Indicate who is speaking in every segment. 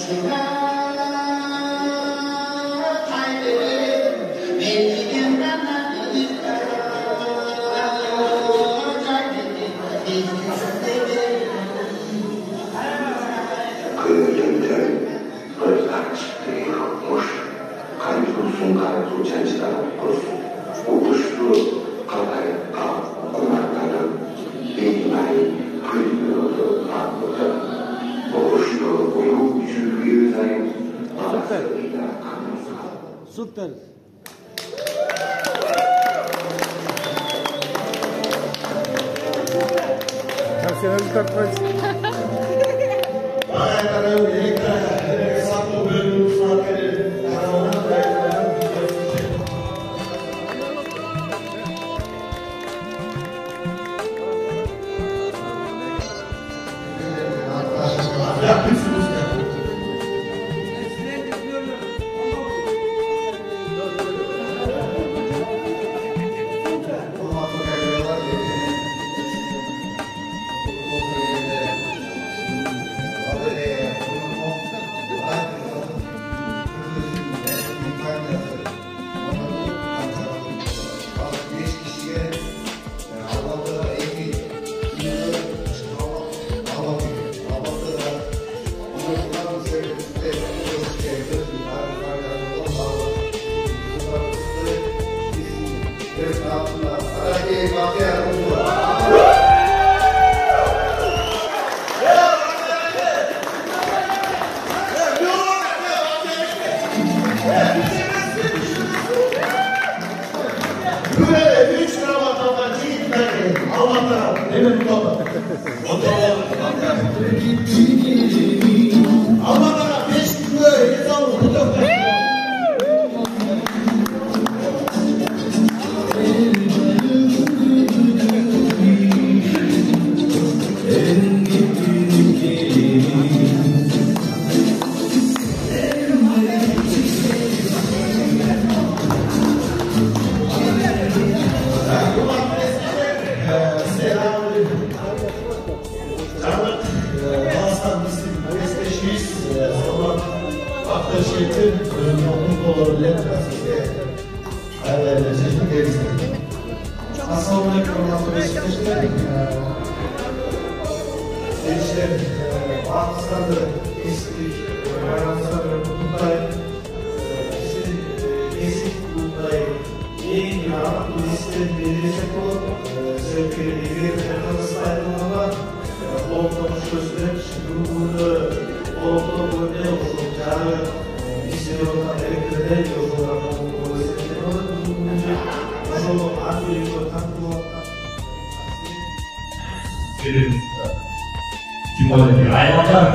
Speaker 1: Süper.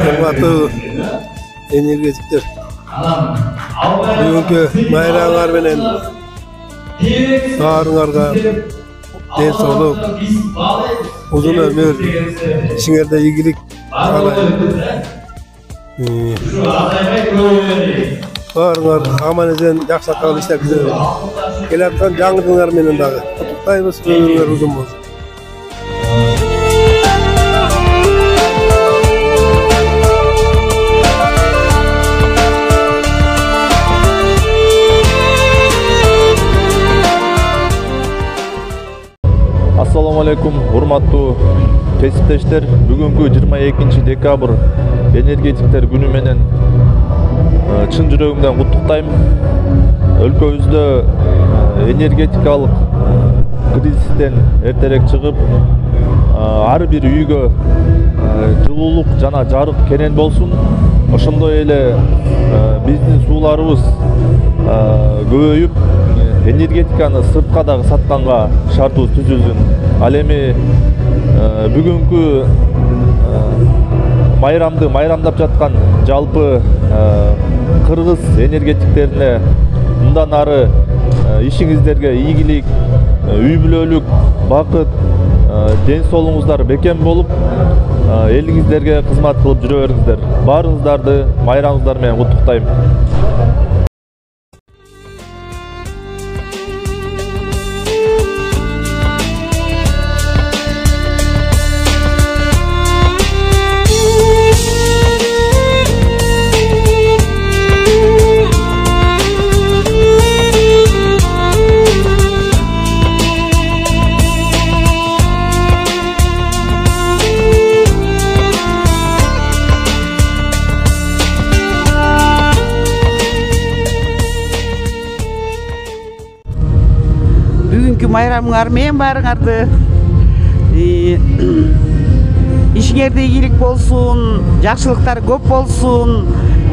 Speaker 2: Hurmatlı energetikler, bugünkü bayramlar menen barыңарга денсаулык, uzun ömür, işiңерде ийгилик каалайм. Barыңар аман эсен жакшы иштеп жүрүңөр. Келаткан жаңы жылыңар менен дагы куттуктайбыз, өмүрүңөр uzun болсун.
Speaker 3: Assalamu alaikum, урматтуу кесиптештер. Бүгүнкү 22 декабрь энергетиктер күнү менен чын жүрөгүмдөн куттуктайм. Өлкөбүздө энергетикалык кризистен эртерээк чыгып, ар бир үйгө жылуулук жана жарык керен болсун. Ошондой эле биздин сууларыбыз көбөйүп, энергетиканы сыртка дагы сатканга шартыбыз түзүлсүн. Ал эми бүгүнкү майрамды майрамдап жаткан жалпы кыргыз энергетиктерине мындан ары ишиңиздерге ийгилик, үй бүлөлүк бакыт, ден соолугуңуздар бекем болуп, элиңиздерге кызмат кылып жүрө бериңиздер. Баарыңыздарды майрамыңыздар менен куттуктайм.
Speaker 1: майрамыңар менен баарыңарды. Ишиңерде ийгилик болсун, жакшылыктар көп болсун.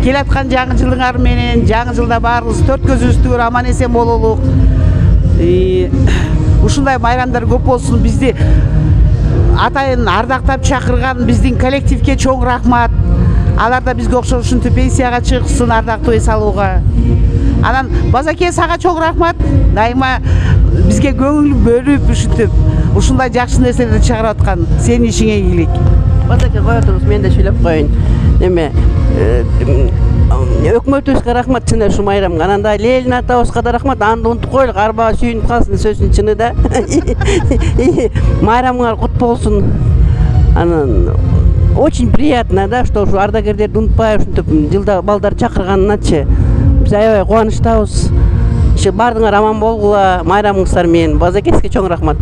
Speaker 1: Келаткан жаңы жылыңар менен жаңы жылда баарыбыз төрт көзүбүздү аман эсен бололук. Ушундай майрамдар көп болсун. Бизди атайын ардактап чакырган биздин коллективге чоң рахмат. Алар да бизге окшоп ушинтип пенсияга чыксын ардактуу эс алууга. Анан Базаке сага чоң рахмат. Дайыма бизге көңүл бөлүп ушинтип ушундай жакшы нерселерди чыгарып аткан. Сенин ишиңе ийгилик.
Speaker 4: Базаке кое туруңуз, мен да сүйлөп коеюн. Неме өкмөтүбүзгө рахмат чыны ушу майрамга. Ананда Лелин атабызга да рахмат. Аны унутуп коелук, арбага сүйүнүп калсын сөзүнүн чыны да. Майрамыңар кут болсун. Анан очень приятно, да, что ушу ардагерлерди унутпай ушинтип жылда балдар чакырганыначы. Биз аябай кубанычтабыз. Иши баардыгыңар аман болгула, майрамыңыздар менен. Базакеске чоң рахмат.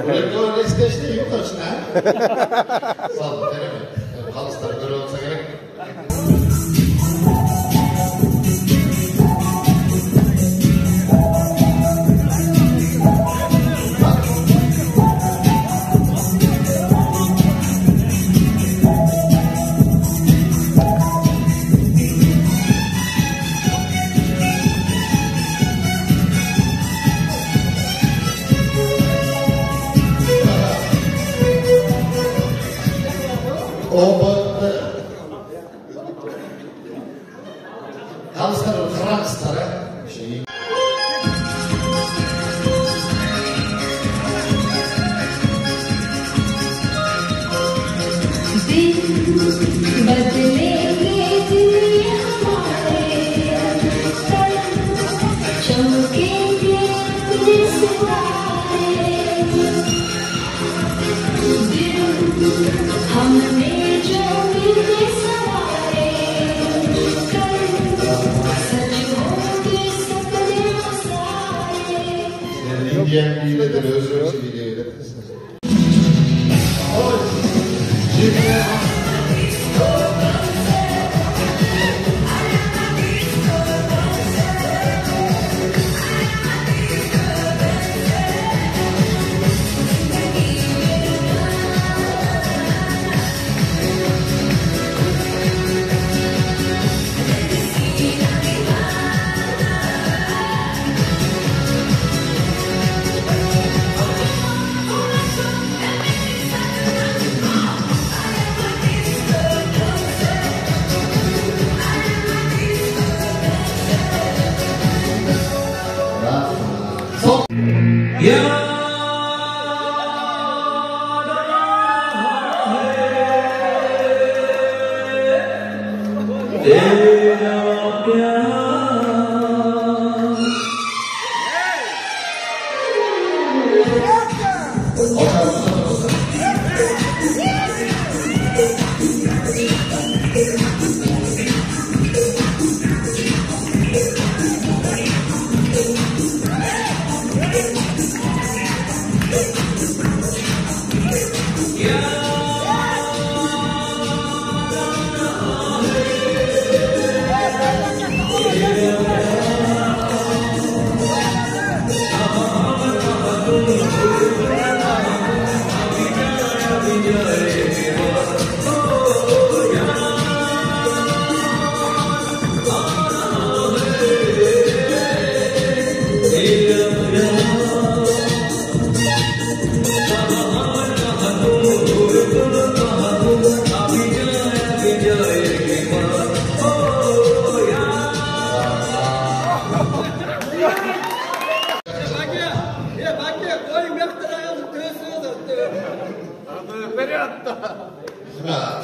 Speaker 5: Öyle isteşte yok olsun ha. Sağ olun, denemeyin. Kalısları göre olsa gerek. Kalısları Fransızlara şeyi. Diyen biriyle de özür dileyelim.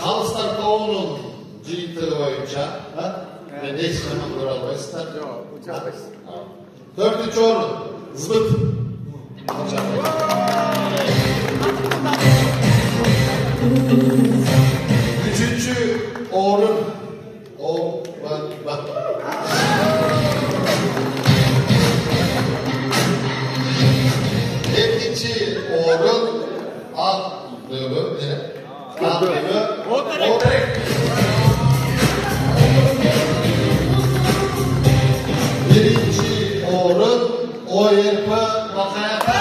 Speaker 5: Kalıslar doğunun ciltleri boyunca ve ne işlemi kuralmışlar? Yok, uçamış. Dördüncü orun, zıt. Üçüncü orun, bak. Yedinci orun, alt dövü, birinci orun OYP vakayata.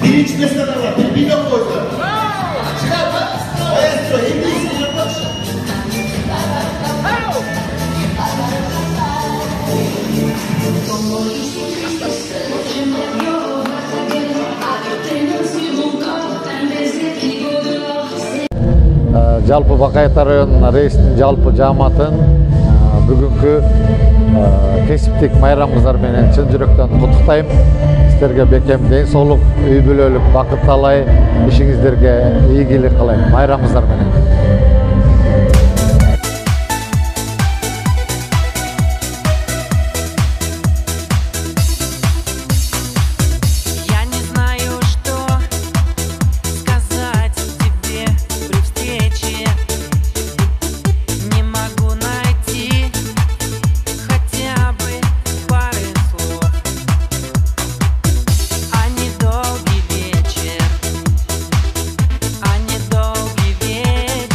Speaker 6: Birinci mesele var. Bir yok koydu. Maestro, İngilizce yapmış.
Speaker 7: Жалпы Бакайта районунун рейстин жалпы жааматын бүгүнкү кесиптик майрамыңыздар менен чын жүрөктөн куттуктайм. сіздерге бекем денсаулық, үй бүлөлүк бақыт талай, ишиңиздерге ийгилик кылайм. Майрамыңыздар менен.
Speaker 8: А недолгий вечер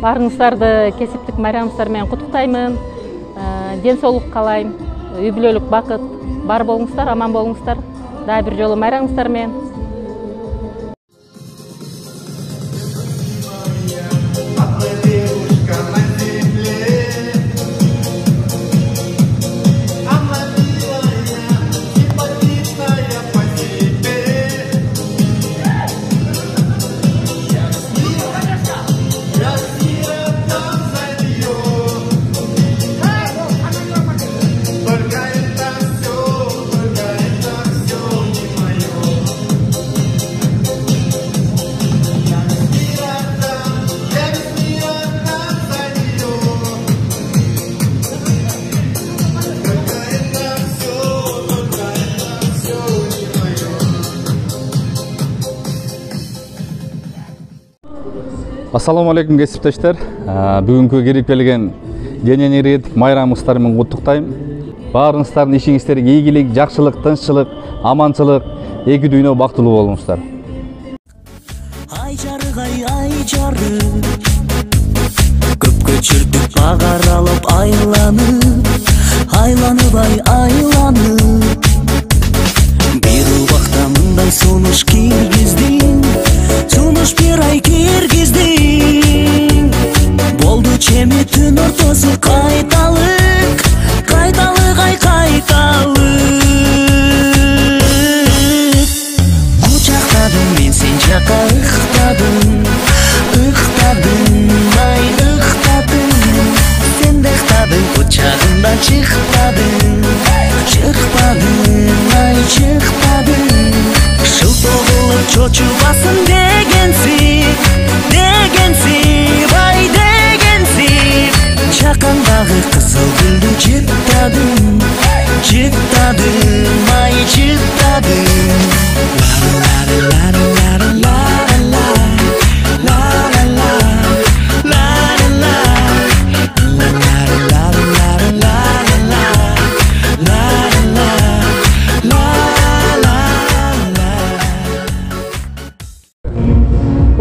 Speaker 8: Баарыңыздарды кесиптик майрамыңыздар менен куттуктаймын. Ден соолук каалайм. Үй бүлөлүк бакыт бар болуңуздар, аман болуңуздар. Дагы бир жолу майрамыңыздар менен.
Speaker 9: Assalamu alaikum кесиптештер. Бүгүнкү кирип ден энергетик майрамыңыздар менен куттуктайм. Баарыңыздардын ишиңиздерге ийгилик, жакшылык, тынччылык, аманчылык, эки дүйнө бактылуу болуңуздар.
Speaker 10: Ай жарыгай ай жары, көпкө чүрдүк багар алып айланып, айланып ай айланып. Бир убакта мындай сунуш киргиздин, сунуш бир ай киргиздин. Болду чеми түн ортосу кайталык, кайталык ай кайталык. Кучактадым мен сен жака ыктадым, ыктадым ай ыктадым. Сен да ыктадың кучагымдан чыкпадың, чыкпадың ай чыкпадың. Шылтоо кылып чочубасын дегенсип, дегенсип ай дегенсип. Чакандагы кызыл гүлдү жыттадым, жыттадым ай жыттадым.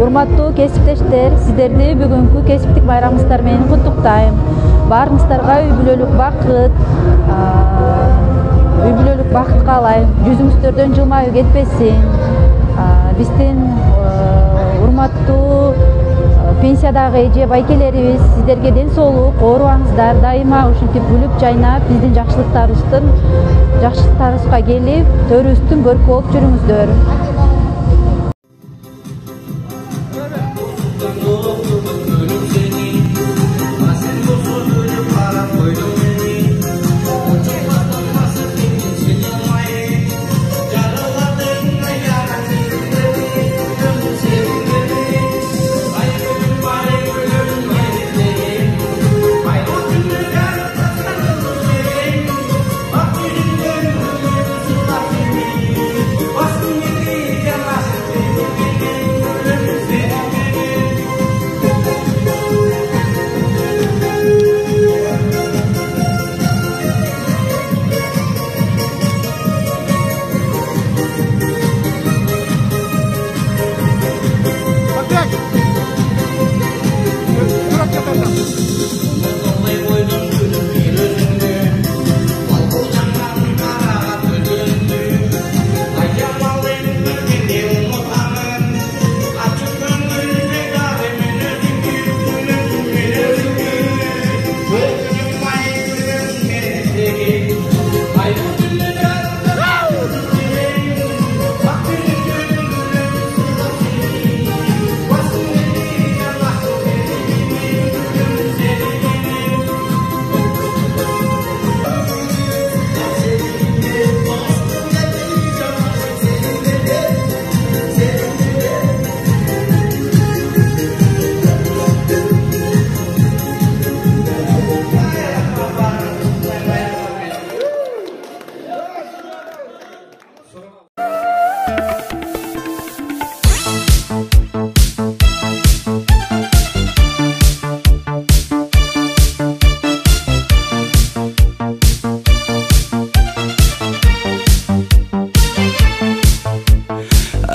Speaker 8: Урматтуу кесиптештер, сиздерди бүгүнкү кесиптик майрамыңыздар менен куттуктайм. Баарыңыздарга үй бүлөлүк бакыт, үй бүлөлүк бакыт каалайм. Жүзүңүздөрдөн жылмаюу кетпесин. Биздин урматтуу пенсиядагы эже байкелерибиз сиздерге ден соолук, оорубаңыздар, дайыма ушинтип күлүп жайнап биздин жакшылыктарыбызга келип, төрүбүздүн көркү болуп жүрүңүздөр.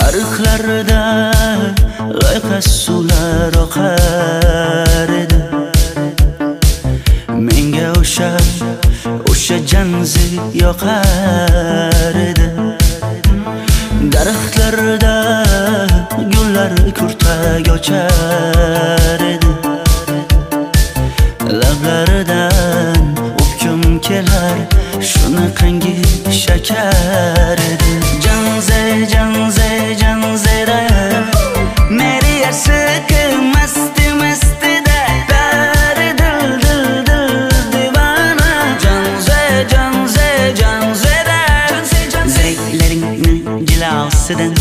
Speaker 10: Arıklarda aykas sular akar. Lablarida gullar kurtak ochar edi. Lablaridan o'pkim kelar, shunaqangi shakar edi. Janze janze janzera meri yarsiqi masti mastida dari dil dil dil divana. Janze janze janzera zeylaringni jilosidan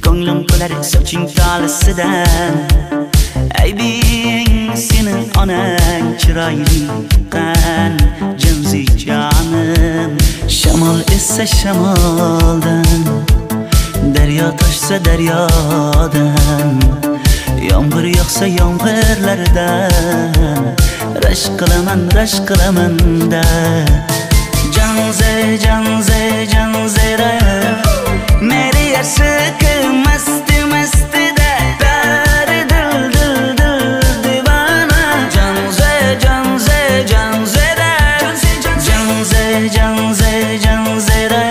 Speaker 10: ko'nglim qolar soching tolisidan. Aybing senin onang chiroyli qan jinsi jonim. Shamol essa shamoldan, daryo toshsa daryodan, yomg'ir yog'sa yomg'irlardan rashk qilaman da. Janze janze janzera meri yarsiqi masti mastida dari dil dil dil divana. Janze janze janzera janze janze janzera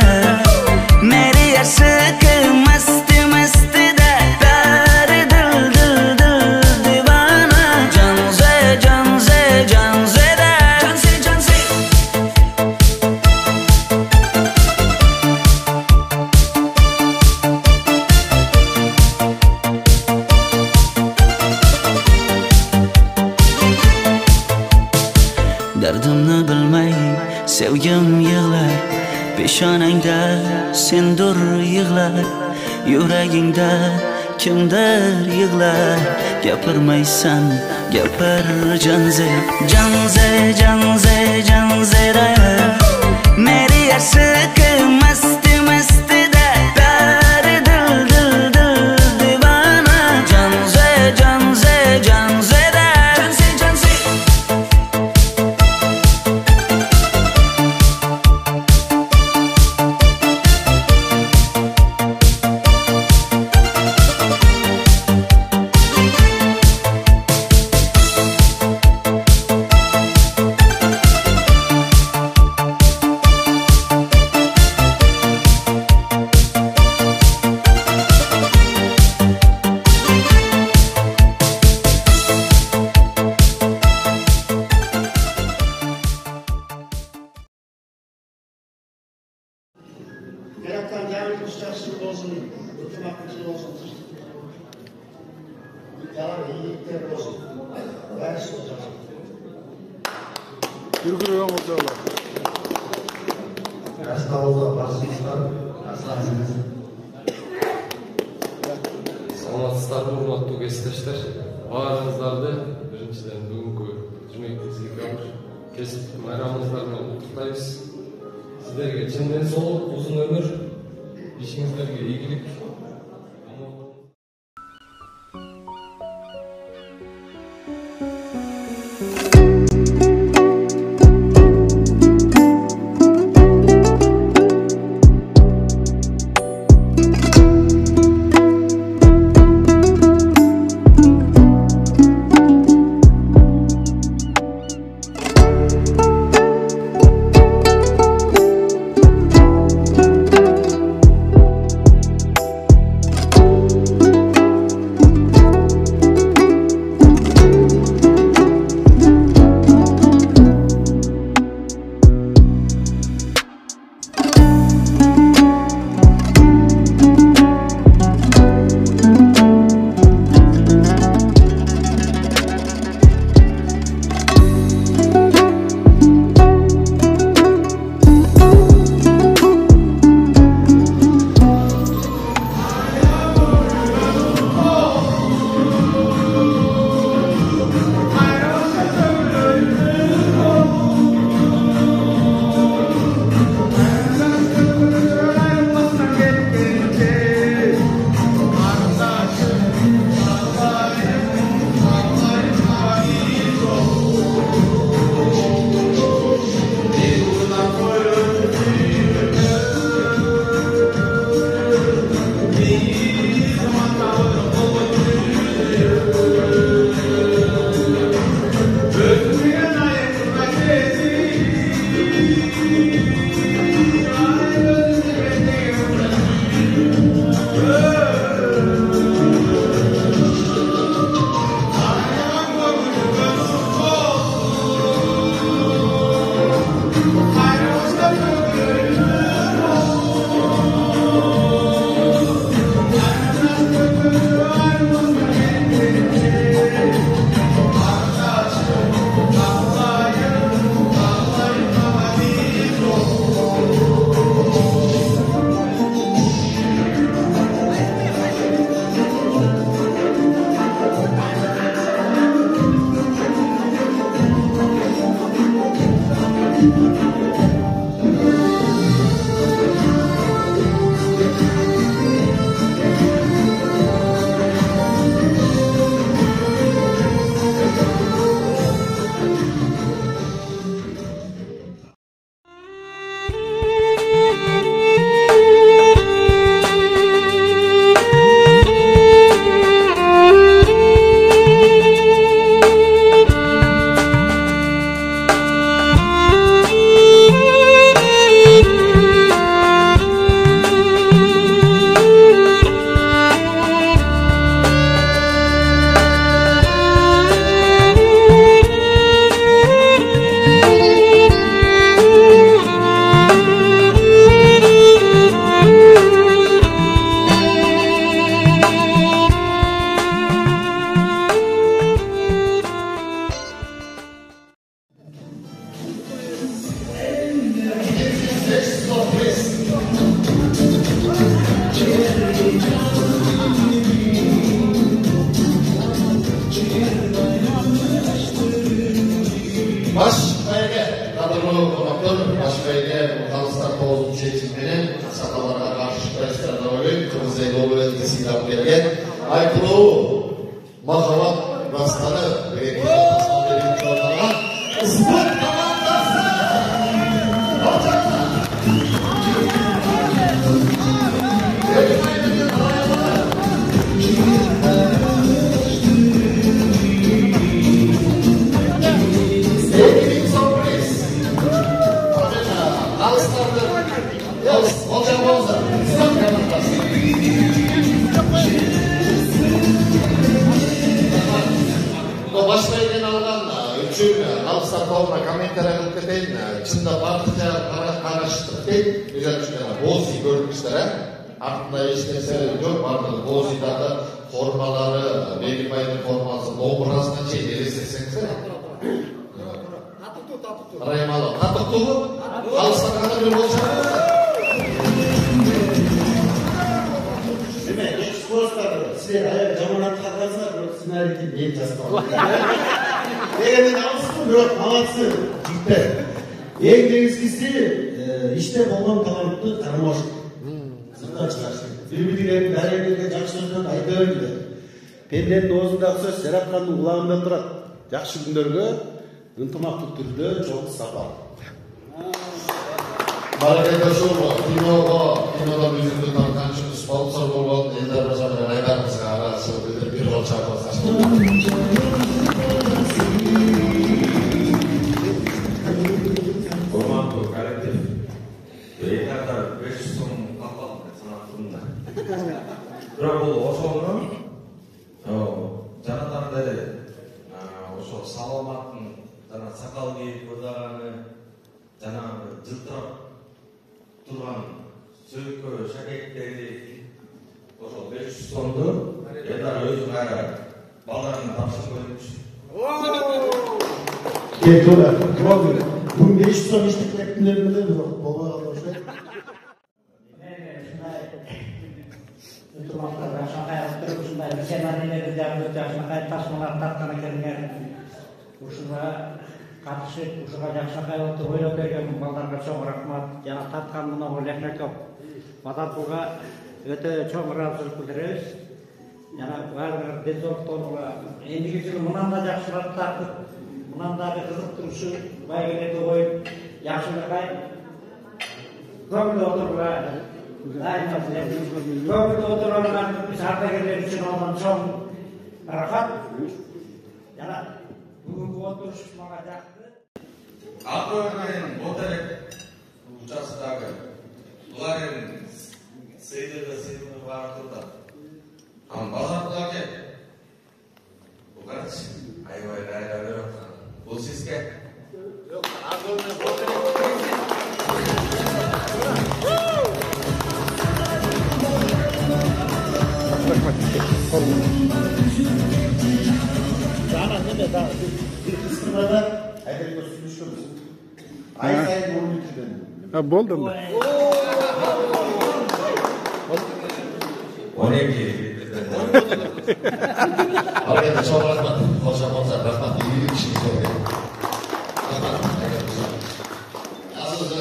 Speaker 10: meri yarsiqi masti mastida dari dil dil dil divana. Janze janze janzera dardimni bilmay sevgim yig'lar, peshonangda sendur yig'lar, yuragingda kimdir yig'lar. Gapirmaysan gapir janze janze janze janzera meri yarsiqi masti mastida dari dil dil dil divana. Janze janze janzera
Speaker 6: Yaratgan yardımcısı yaxshilik olsun, hurmatli olsun. Yalan iyilikler olsun. Barış olsun.
Speaker 2: Yürgürüyor olacaklar.
Speaker 6: Rastlavuza basmışlar. Rastlansınız.
Speaker 11: Саламатсыздарбы, урматтуу кесиптештер. Баарыңыздарды биринчиден бүгүнкү 22 кесиптик майрамыңыздар менен куттуктайбыз. Сиздерге чын денсаулык, узун өмүр, ишиңиздерге ийгилик.
Speaker 5: жол ретінде сыйлап берген Айтылу Махаббат Дастаны деген кітапханасынан беретін жолдарға спорт командасы! Başlayın algan üçün alışlar tabına komentariya kılıp keteyim. Çında bardıkça karıştırıp deyip, güzel düşünüyorlar. Bozi görmüşler. Aklında eşkese yok. Bardığı Bozi'da formaları, Belimbay'ın forması, Lombras'dan eleseseniz. Raymalı. Katık tuğu. Alışlar kadar bir olacak.
Speaker 6: Sizler ayağı jamanat kalkarsa sizin hareketi değil tasarım. Degenden alışsın, yok ağatsın, ciddi. En dengizgisi işte olan talantı tanımaşık. Sırttan çıkarsın. Bir-birlerin dәрежеге жақсы сөзден айта берді. Пенденің аузындағы сөз Серапханның құлағында тұрады. Жақсы күндерге ынтымақты түрде жол сапар.
Speaker 5: Barakayda şurba, kinoda müzikli tanıkançımız sponsor olan Ender Başarı'nın aylarımızga arası bir rol çarpası.
Speaker 12: Ormanto kolektif. Beylerden 500 son kapalı sanatında. Бірақ бұл ошоны жанатан деле ошо саламаттын жана сакал кийип кырдаганы жанагы жылтырап турган сөйкө шакектери ошол 500 сомду Элдар өзү кайра балдарына тапшырып коймуш.
Speaker 6: Тура, бүгүн 500 сом иштеп кеттилерби бирок болбой калды ошо.
Speaker 13: Ушуга катышып, ушуга жакшакай отуруп ойлоп берген балдарга чоң рахмат. Жана тарткан мына Лехметов Бадатулга өтө чоң ыраазычылык билдиребиз. Жана баардыгы денсаулыктарга эндиги жылы мындан да жакшыраак тартып, мындан дагы кызыктыруучу байгелерди коюп, жакшылыкка көңүл отуруга көңүл отурган биз ардагерлер үчүн алган чоң рахат. Жана бүгүнкү отуруш мага жакты.
Speaker 12: Атыркайын Ботерек участогу буларын сейдеде барып турду. Базарда ке. Бул карчы аябай айрылып аткан. Бул сизге? Жок, Атыркайын Ботерек.
Speaker 6: Жана неме да бир кыскырмада айдырга сүйлөшкөнбүз. Ай сайын 10 литрден.
Speaker 2: Болды анда.
Speaker 12: 12.
Speaker 5: Аркада чоң рахмат. Кошамонса рахмат. Ийгилик ишиңизге. Азыр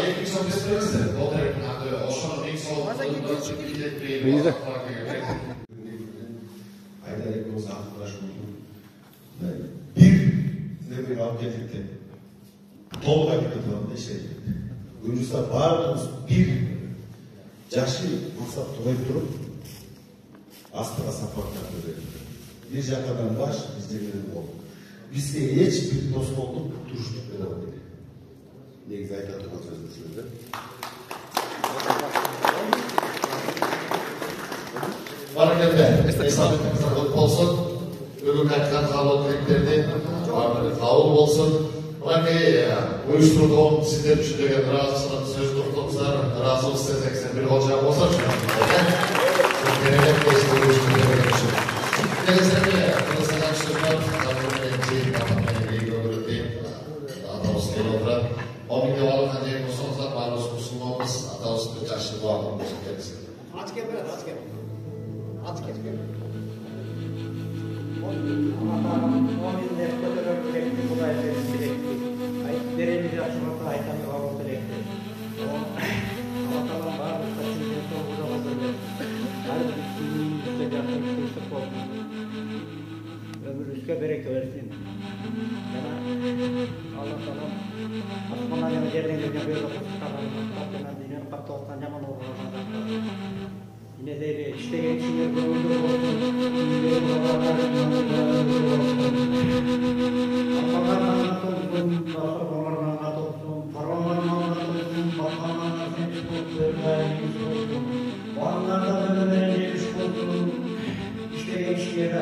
Speaker 5: экинчи сом бересиздер. Ботеректин аты ошону эң сонун билет
Speaker 6: Айдарекimiz arkadaşımızın bir nedir avgelikte Tolga gittiğinde Gürcistan bağırdığımız bir жақсы мақсат қойып тұрып астыға сапарларды берді. Bir жақтан баш, біздегіден бол. Бізге ешбір тосқондық тұрыштық бере алмайды. Негізі айта тұрған сөзді сөзді.
Speaker 5: Barakende, esnafımızda kutlu olsun. Bugün kaçkan kalın direklerinde kabul olsun. Uyuşturuduğum sizler düşündüğün razısının söz tuttuğumuzlar, razı istesek bir hoca olsa şu an. Genelde kesin uyuşturuduğum için. Gelecekte, Kılıçdaroğlu Şurman, Kılıçdaroğlu Kılıçdaroğlu Atavuz Kelodra, 10 bin devalı kandiyen kusunuzda Barlos Kusunluğumuz, Atavuz Kılıçdaroğlu Doğan'ımız kendisi.
Speaker 6: Aç gel.
Speaker 13: Sizde yaxşı tırsak olsun. Ömrünüzge bereke versin. Yana Allah Taala asmandan yana yerden gelgen bir de kutlarlarını kaptığına dinen kaptı olsan yaman uğraşan. Yine de işleyen işler görüldü olsun. Allah'tan anlat olsun, Allah'tan anlat olsun, Allah'tan anlat olsun, Allah'tan anlat olsun, Allah'tan anlat olsun, işleyen işleri